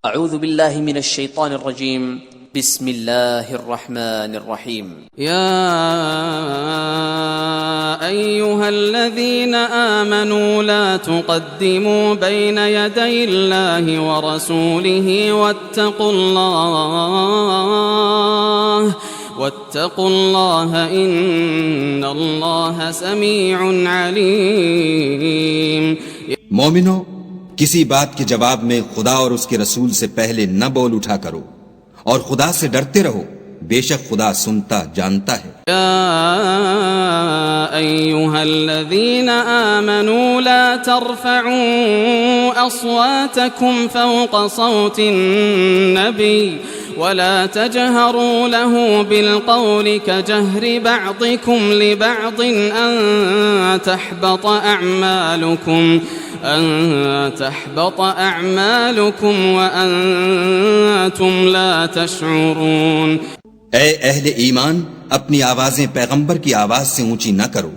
اعوذ باللہ من الشیطان الرجیم بسم اللہ الرحمن الرحیم يا أيها الذين آمنوا لا تقدموا بين يدي الله ورسوله واتقوا الله إن الله سميع عليم. مومنو، کسی بات کے جواب میں خدا اور اس کے رسول سے پہلے نہ بول اٹھا کرو، اور خدا سے ڈرتے رہو، بے شک خدا سنتا جانتا ہے. يا أيها الذين آمنوا لا ترفعوا أصواتكم فوق صوت النبي ولا تجهروا له بالقول كجهر بعضكم لبعض أن تحبط أعمالكم وأنتم لا تشعرون. اے اہل ایمان، اپنی آوازیں پیغمبر کی آواز سے اونچی نہ کرو،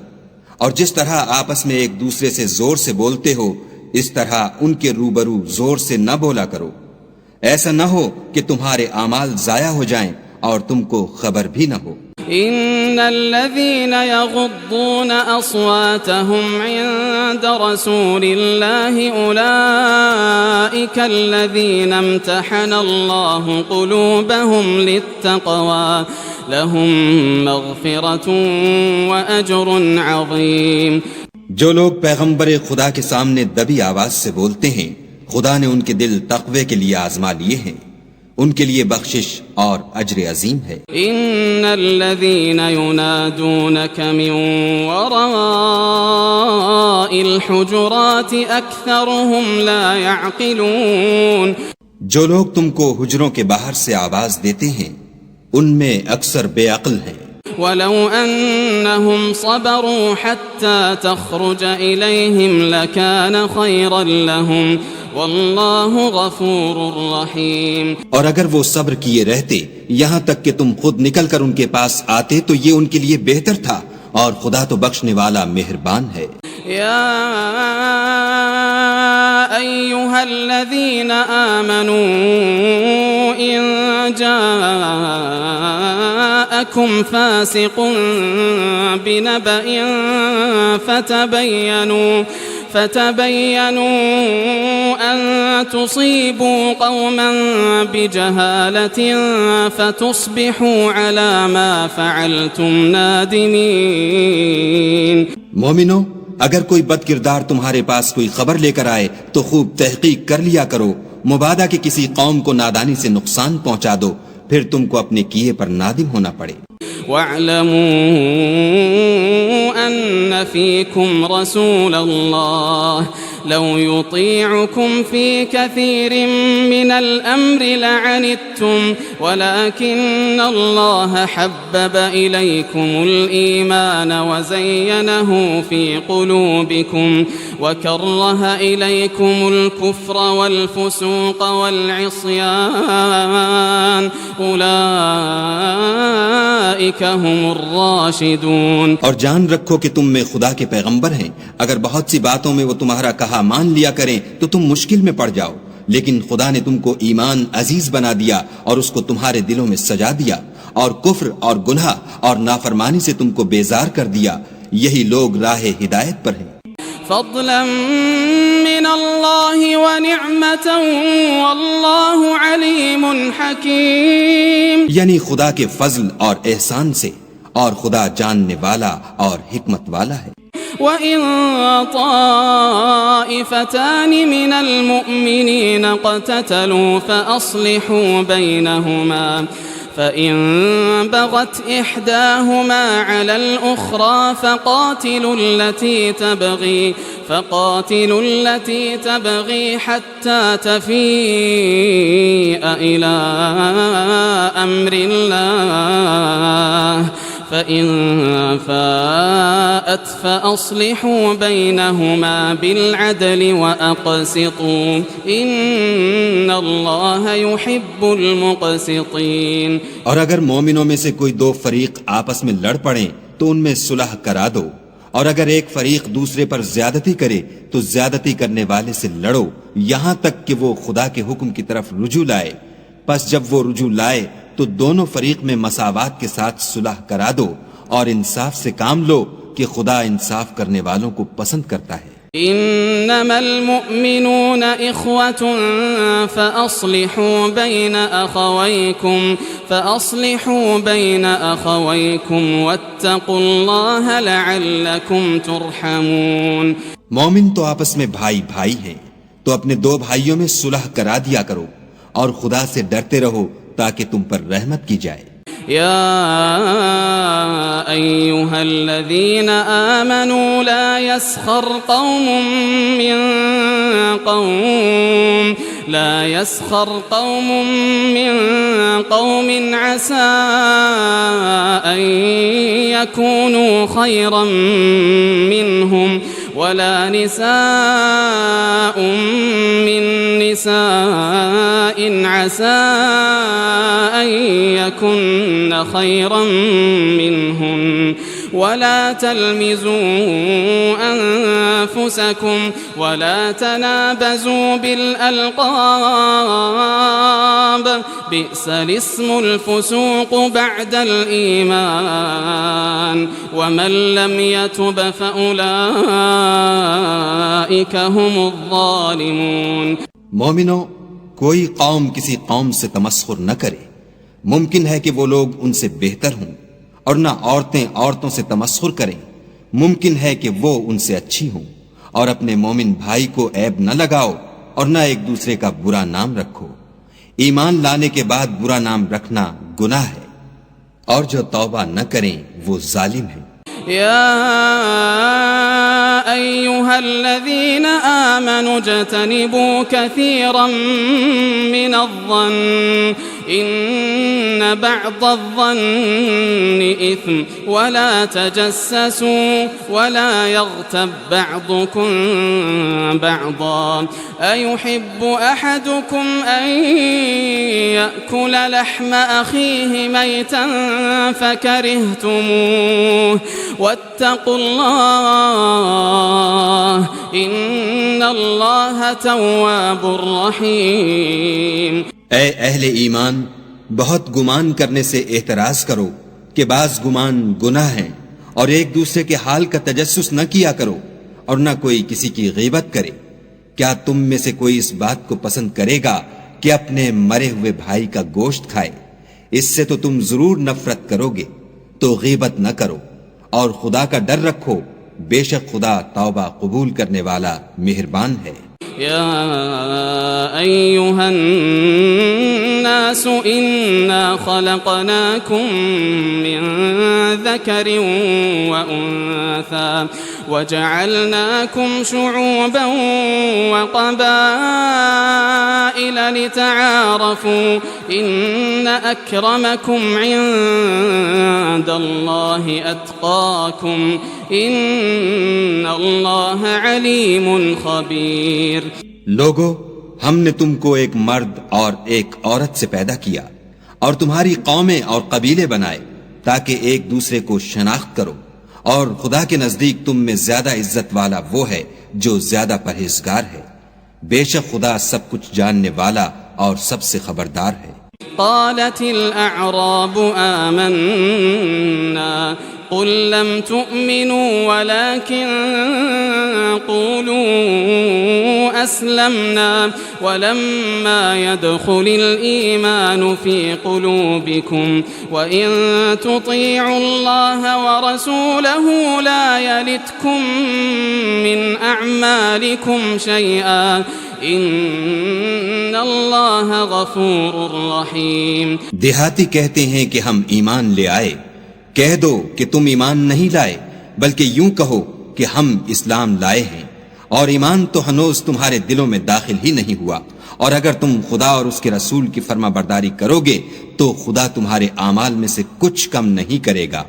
اور جس طرح آپس میں ایک دوسرے سے زور سے بولتے ہو اس طرح ان کے روبرو زور سے نہ بولا کرو، ایسا نہ ہو کہ تمہارے اعمال ضائع ہو جائیں اور تم کو خبر بھی نہ ہو. إن الذين يغضون أصواتهم عند رسول الله أولئك الذين امتحن الله قلوبهم للتقوى لهم مغفرة وأجر عظيم. جو لوگ پیغمبر خدا کے سامنے دبی آواز سے بولتے ہیں، خدا نے ان کے دل تقوی کے لیے آزما لیے ہیں، ان کے لیے بخشش اور اجر عظیم ہے. ان الذين ينادونك من وراء الحجرات اكثرهم لا يعقلون. جو لوگ تم کو حجروں کے باہر سے آواز دیتے ہیں ان میں اکثر بے عقل ہیں. ولو انهم صبروا حتى تخرج اليهم لكان خيرا لهم واللہ غفور رحیم. اور اگر وہ صبر کیے رہتے یہاں تک کہ تم خود نکل کر ان کے پاس آتے تو یہ ان کے لیے بہتر تھا، اور خدا تو بخشنے والا مہربان ہے. یا ایہا الذین آمنوا ان جاءکم فاسق بنبأ فتبينوا أن تصيبوا قوما بجهالة فتصبحوا على ما فعلتم نادمين. مومنو، اگر کوئی بد کردار تمہارے پاس کوئی خبر لے کر آئے تو خوب تحقیق کر لیا کرو، مبادا کہ کسی قوم کو نادانی سے نقصان پہنچا دو، پھر تم کو اپنے کیے پر نادم ہونا پڑے. واعلموا أن فيكم رسول الله لو يطيعكم في كثير من الأمر لعنتم ولكن الله حبب إليكم الإيمان وزينه في قلوبكم وكره إليكم الكفر والفسوق والعصيان أولئك هم الراشدون. اور جان رکھو کہ تم میں خدا کے پیغمبر ہیں، اگر بہت سی باتوں میں وہ تمہارا کہا مان لیا کریں تو تم مشکل میں پڑ جاؤ، لیکن خدا نے تم کو ایمان عزیز بنا دیا اور اس کو تمہارے دلوں میں سجا دیا، اور کفر اور گناہ اور نافرمانی سے تم کو بیزار کر دیا، یہی لوگ راہ ہدایت پر ہیں. فضلا من اللہ ونعمة واللہ علیم حکیم. یعنی خدا کے فضل اور احسان سے، اور خدا جاننے والا اور حکمت والا ہے. وَإِن طَائِفَتَانِ مِنَ الْمُؤْمِنِينَ اقْتَتَلُوا فَأَصْلِحُوا بَيْنَهُمَا فَإِن بَغَتْ إِحْدَاهُمَا عَلَى الْأُخْرَى فَقَاتِلُوا الَّتِي تَبْغِي حَتَّى تَفِيءَ إِلَى أَمْرِ اللَّهِ فَإِن فَاءَتْ فَأَصْلِحُوا بَيْنَهُمَا بِالْعَدْلِ وَأَقْسِطُوا إِنَّ اللَّهَ يُحِبُّ الْمُقْسِطِينَ. اور اگر مومنوں میں سے کوئی دو فریق آپس میں لڑ پڑیں تو ان میں صلح کرا دو، اور اگر ایک فریق دوسرے پر زیادتی کرے تو زیادتی کرنے والے سے لڑو یہاں تک کہ وہ خدا کے حکم کی طرف رجوع لائے. پس جب وہ رجوع لائے تو دونوں فریق میں مساوات کے ساتھ صلح کرا دو اور انصاف سے کام لو کہ خدا انصاف کرنے والوں کو پسند کرتا ہے. انما المؤمنون اخوة فاصلحوا بين اخويكم واتقوا الله لعلكم ترحمون. مومن تو آپس میں بھائی بھائی ہیں تو اپنے دو بھائیوں میں صلح کرا دیا کرو اور خدا سے ڈرتے رہو تاکہ تم پر رحمت کی جائے. يا أيها الذين آمنوا لا يسخر قوم من قوم عسى أن يكونوا خيرا منهم ولا نساء من نساء عسى أن يكن خيرا منهن ولا تلمزوا أنفسكم ولا تنابزوا بالألقاب بئس الاسم الفسوق بعد الإيمان ومن لم يتب فأولئك هم الظالمون. مومنو، کوئی قوم کسی قوم سے تمسخر نہ کرے. ممکن ہے کہ وہ لوگ ان سے بہتر ہوں، اور نہ عورتیں عورتوں سے تمسخر کریں. ممکن ہے کہ وہ ان سے اچھی ہوں. اور اپنے مومن بھائی کو عیب نہ لگاؤ اور نہ ایک دوسرے کا برا نام رکھو. ایمان لانے کے بعد برا نام رکھنا گناہ ہے، اور جو توبہ نہ کریں وہ ظالم ہیں. يا أيها الذين آمنوا اجتنبوا كثيرا من الظن إن بعض الظن إثم ولا تجسسوا ولا يغتب بعضكم بعضا أيحب أحدكم أن يأكل لحم أخيه ميتا فكرهتموه واتقوا الله إن الله تواب رحيم. اے اہل ایمان، بہت گمان کرنے سے احتراز کرو کہ بعض گمان گناہ ہیں، اور ایک دوسرے کے حال کا تجسس نہ کیا کرو اور نہ کوئی کسی کی غیبت کرے. کیا تم میں سے کوئی اس بات کو پسند کرے گا کہ اپنے مرے ہوئے بھائی کا گوشت کھائے؟ اس سے تو تم ضرور نفرت کرو گے. تو غیبت نہ کرو اور خدا کا ڈر رکھو، بے شک خدا توبہ قبول کرنے والا مہربان ہے. يا أيها الناس إنا خلقناكم من ذكر وأنثى وجعلناكم شعوبا وقبائل لتعارفوا إن أكرمكم عند الله أتقاكم إن الله عليم خبير. لوگو، ہم نے تم کو ایک مرد اور ایک عورت سے پیدا کیا اور تمہاری قومیں اور قبیلے بنائے تاکہ ایک دوسرے کو شناخت کرو، اور خدا کے نزدیک تم میں زیادہ عزت والا وہ ہے جو زیادہ پرہیزگار ہے. بے شک خدا سب کچھ جاننے والا اور سب سے خبردار ہے. قالت الأعراب آمنا قل لم تؤمنوا ولكن قولوا أسلمنا ولما يدخل الإيمان في قلوبكم وإن تطيعوا الله ورسوله لا يلتكم من أعمالكم شيئا ان اللہ غفور رحیم. دیہاتی کہتے ہیں کہ ہم ایمان لے آئے. کہہ دو کہ تم ایمان نہیں لائے، بلکہ یوں کہو کہ ہم اسلام لائے ہیں، اور ایمان تو ہنوز تمہارے دلوں میں داخل ہی نہیں ہوا. اور اگر تم خدا اور اس کے رسول کی فرما برداری کرو گے تو خدا تمہارے اعمال میں سے کچھ کم نہیں کرے گا.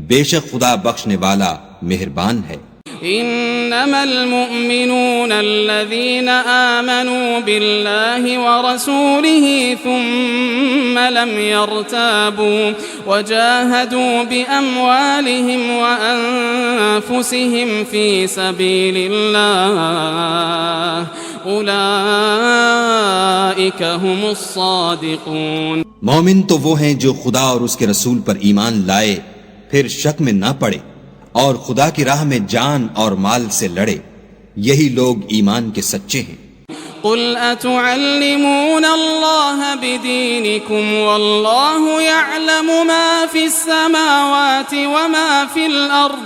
بے شک خدا بخشنے والا مہربان ہے. إنما المؤمنون الذين آمنوا بالله ورسوله ثم لم يرتابوا وجاهدوا بأموالهم وأنفسهم في سبيل الله أولئك هم الصادقون. مومن تو وہ ہیں جو خدا اور اس کے رسول پر ایمان لائے پھر شک میں نہ پڑے اور خدا کی راہ میں جان اور مال سے لڑے، یہی لوگ ایمان کے سچے ہیں. قل أتعلمون الله بدينكم والله يعلم ما في السماوات وما في الأرض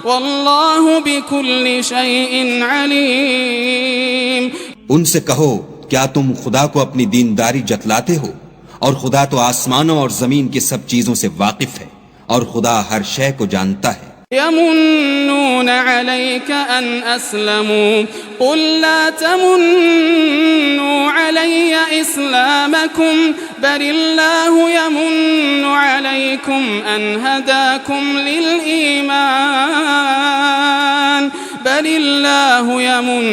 والله بكل شيء عليم. ان سے کہو کیا تم خدا کو اپنی دینداری جتلاتے ہو، اور خدا تو آسمانوں اور زمین کی سب چیزوں سے واقف ہے اور خدا ہر شے کو جانتا ہے. يمنون عليك أن أسلموا قل لا تمنوا علي إسلامكم بل الله يمن عليكم أن هداكم للإيمان بل الله يمن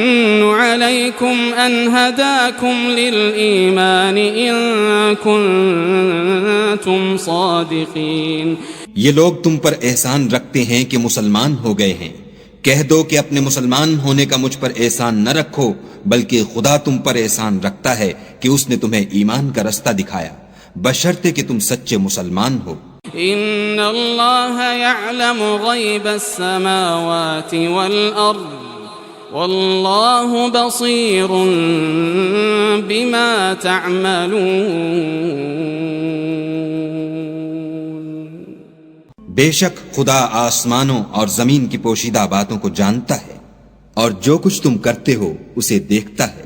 عليكم أن هداكم للإيمان إن كنتم صادقين. یہ لوگ تم پر احسان رکھتے ہیں کہ مسلمان ہو گئے ہیں. کہہ دو کہ اپنے مسلمان ہونے کا مجھ پر احسان نہ رکھو، بلکہ خدا تم پر احسان رکھتا ہے کہ اس نے تمہیں ایمان کا رستہ دکھایا، بشرطے کہ تم سچے مسلمان ہو. ان اللہ یعلم غیب السماوات والارض واللہ بصیر بما تعملون. بے شک خدا آسمانوں اور زمین کی پوشیدہ باتوں کو جانتا ہے اور جو کچھ تم کرتے ہو اسے دیکھتا ہے.